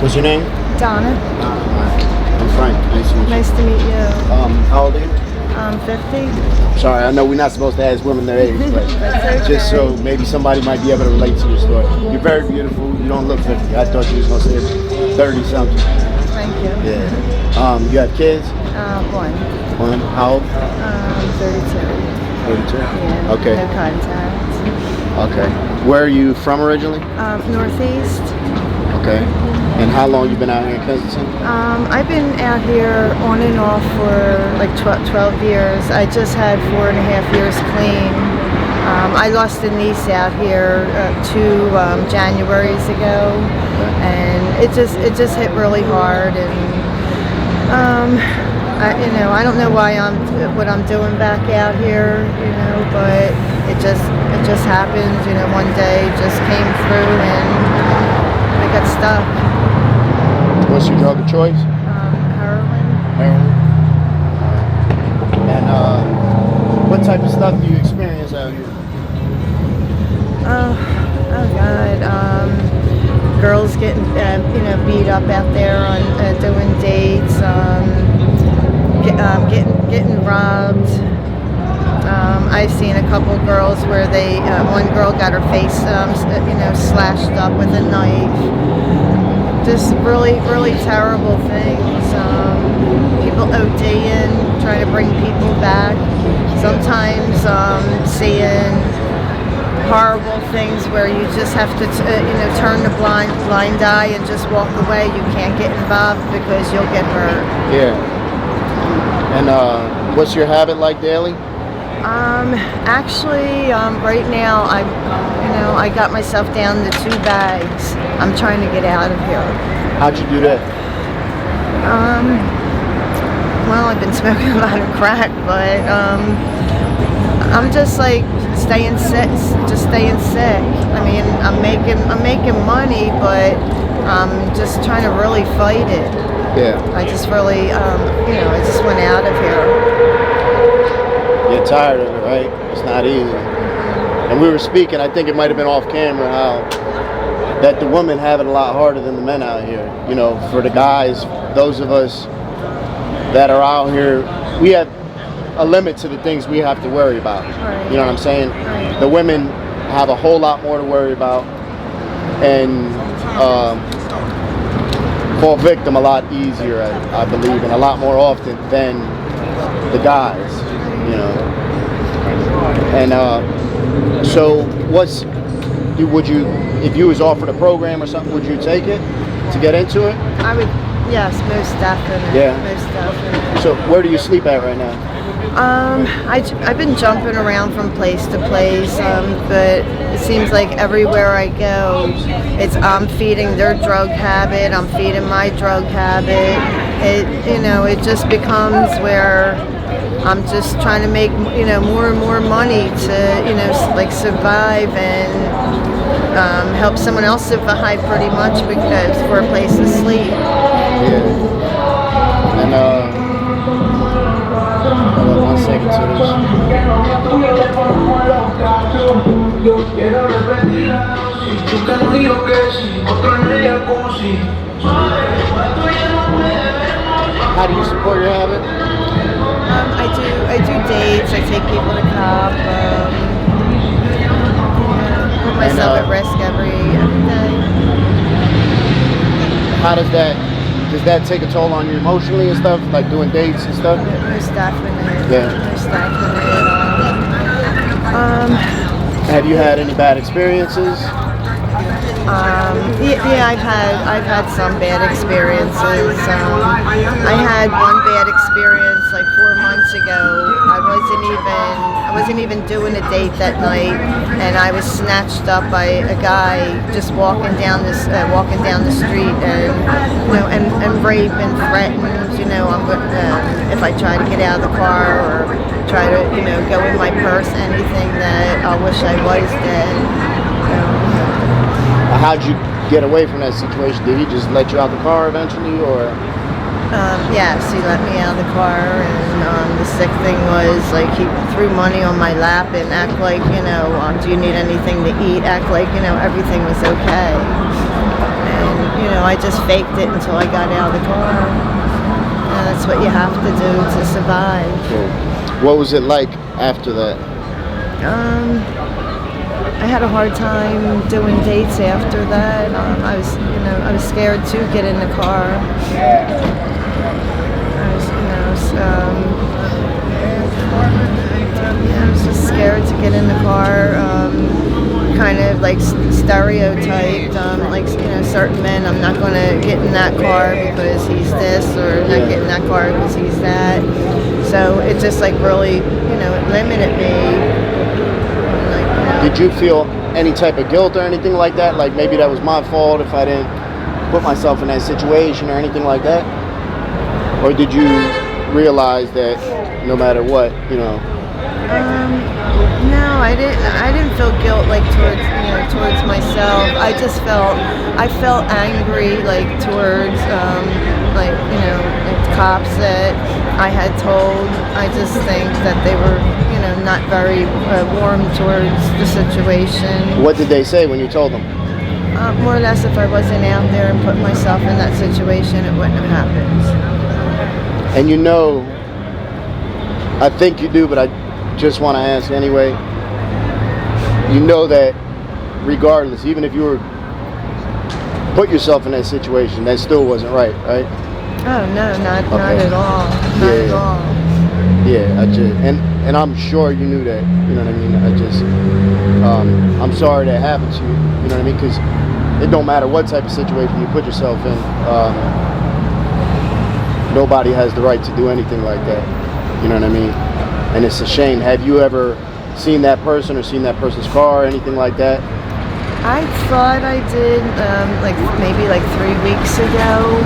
What's your name? Donna. I'm Frank. Nice to meet you. Nice to meet you. How old are you? 50. Sorry, I know we're not supposed to ask women their age, but That's okay. just so maybe somebody might be able to relate to your story. You're very beautiful. You don't look 50. I thought you was gonna say 30 something. Thank you. Yeah. You have kids? One. One. How old? 32. 32. Yeah. Okay. No contact. Okay. Where are you from originally? Northeast. Okay. And how long you been out here in Kensington? I've been out here on and off for like 12 years. I just had 4.5 years clean. I lost a niece out here 2 Januaries ago, and it just hit really hard. And I don't know why what I'm doing back out here, but it just happened. One day just came through and I got stuck. What's your drug of choice? Heroin. Heroin. And what type of stuff do you experience out here? Oh God. Girls getting beat up out there on doing dates. Getting robbed. I've seen a couple girls where one girl got her face slashed up with a knife. Just really, really terrible things. People ODing, trying to bring people back. Sometimes seeing horrible things where you just have to, turn the blind eye and just walk away. You can't get involved because you'll get hurt. Yeah. And what's your habit like daily? Actually, right now I got myself down to 2 bags. I'm trying to get out of here. How'd you do that? Well, I've been smoking a lot of crack, but I'm just like staying sick. I mean, I'm making money, but I'm just trying to really fight it. Yeah. I just really, I just went out of here. Get tired of it, right? It's not easy. And we were speaking, I think it might have been off camera, how that the women have it a lot harder than the men out here. For the guys, those of us that are out here, we have a limit to the things we have to worry about. Right. You know what I'm saying? Right. The women have a whole lot more to worry about and fall victim a lot easier, I believe, and a lot more often than the guys. And so if you was offered a program or something, would you take it to get into it? I would, yes, most definitely. Yeah. Most definitely. So where do you sleep at right now? I've been jumping around from place to place, but it seems like everywhere I go, I'm feeding their drug habit, I'm feeding my drug habit. It just becomes where I'm just trying to make more and more money to survive and help someone else survive pretty much because for a place to sleep. Yeah. And hold on 1 second to this. How do you support your habit? I do dates. I take people to cop. Put myself at risk every day. How does that take a toll on you emotionally and stuff, like doing dates and stuff? Most definitely. Yeah. Most definitely. Have you had any bad experiences? Yeah, I've had some bad experiences. I had one bad experience like 4 months ago. I wasn't even doing a date that night, and I was snatched up by a guy just walking down the street, and raped and threatened. If I try to get out of the car or try to go in my purse, anything that I wish I was dead. How'd you get away from that situation? Did he just let you out the car eventually, or? Yes, he let me out of the car, and the sick thing was like he threw money on my lap and act like do you need anything to eat? Act like everything was okay. And you know, I just faked it until I got out of the car. And that's what you have to do to survive. Cool. What was it like after that? I had a hard time doing dates after that. I was scared to get in the car. I was just scared to get in the car. Kind of like stereotyped, like, you know, certain men. I'm not going to get in that car because he's this, or not get in that car because he's that. So it just like really, you know, it limited me. Like, you know. Did you feel any type of guilt or anything like that? Like maybe that was my fault if I didn't put myself in that situation or anything like that? Or did you realize that no matter what, you know? No, I didn't feel guilt like towards myself. I felt angry like towards like, you know, like cops that I had told. I just think that they were, you know, not very warm towards the situation. What did they say when you told them? More or less, if I wasn't out there and put myself in that situation, it wouldn't have happened. And you know, I think you do, but I just want to ask anyway. You know that regardless, even if you were put yourself in that situation, that still wasn't right, right? Oh no, not at all. Not at all. Yeah, and I'm sure you knew that. You know what I mean? I'm sorry that happened to you. You know what I mean? Because it don't matter what type of situation you put yourself in. Nobody has the right to do anything like that. You know what I mean? And it's a shame. Have you ever seen that person or seen that person's car or anything like that? I thought I did, maybe 3 weeks ago,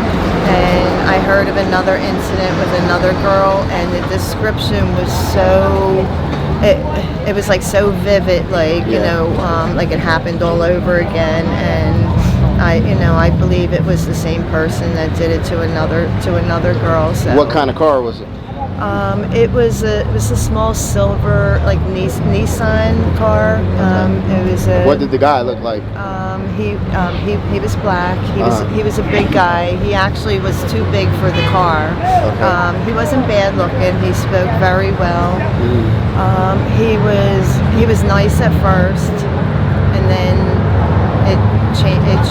and I heard of another incident with another girl, and the description was so, it was like so vivid, like, you know, like it happened all over again, and I believe it was the same person that did it to another girl. So. What kind of car was it? It was a small silver like Nissan car. It was a. What did the guy look like? He was black. He was a big guy. He actually was too big for the car. Okay. He wasn't bad looking. He spoke very well. He was nice at first, and then it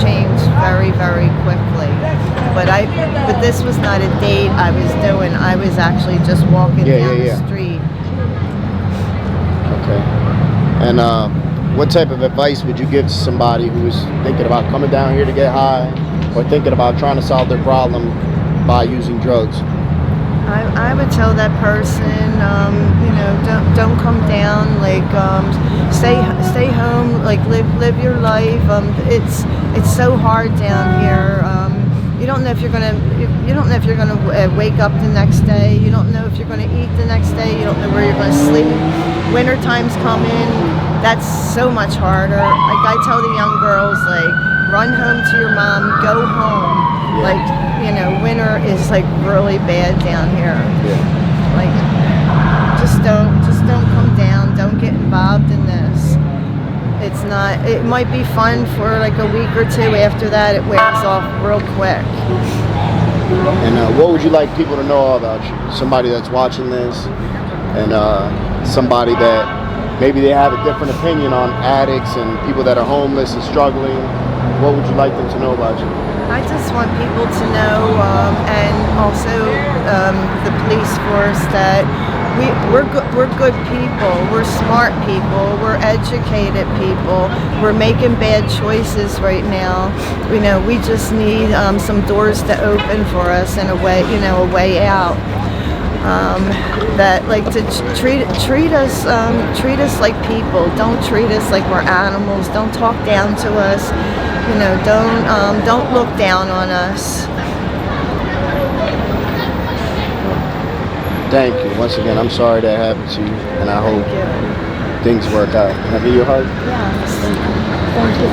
changed very, very quickly. But this was not a date I was doing. I was actually just walking down the street. Okay. And what type of advice would you give to somebody who is thinking about coming down here to get high, or thinking about trying to solve their problem by using drugs? I would tell that person, you know, don't come down. Like, stay home. Like, live your life. It's so hard down here. You don't know if you're gonna wake up the next day. You don't know if you're gonna eat the next day. You don't know where you're gonna sleep. Winter time's coming. That's so much harder. Like, I tell the young girls, like, run home to your mom. Go home. Yeah. Like, you know, winter is like really bad down here. Yeah. Like, just don't come down. Don't get involved in this. It's not. It might be fun for like a week or two. After that, it wears off real quick. And what would you like people to know about you? Somebody that's watching this, and somebody that maybe they have a different opinion on addicts and people that are homeless and struggling. What would you like them to know about you? I just want people to know, and also the police force, that we're good people. We're smart people. We're educated people. We're making bad choices right now. You know, we just need some doors to open for us and a way out. That like to treat us like people. Don't treat us like we're animals. Don't talk down to us. You know, don't look down on us. Thank you. Once again, I'm sorry that happened to you, and I hope things work out. Can I give you a hug? Yes. Thank you.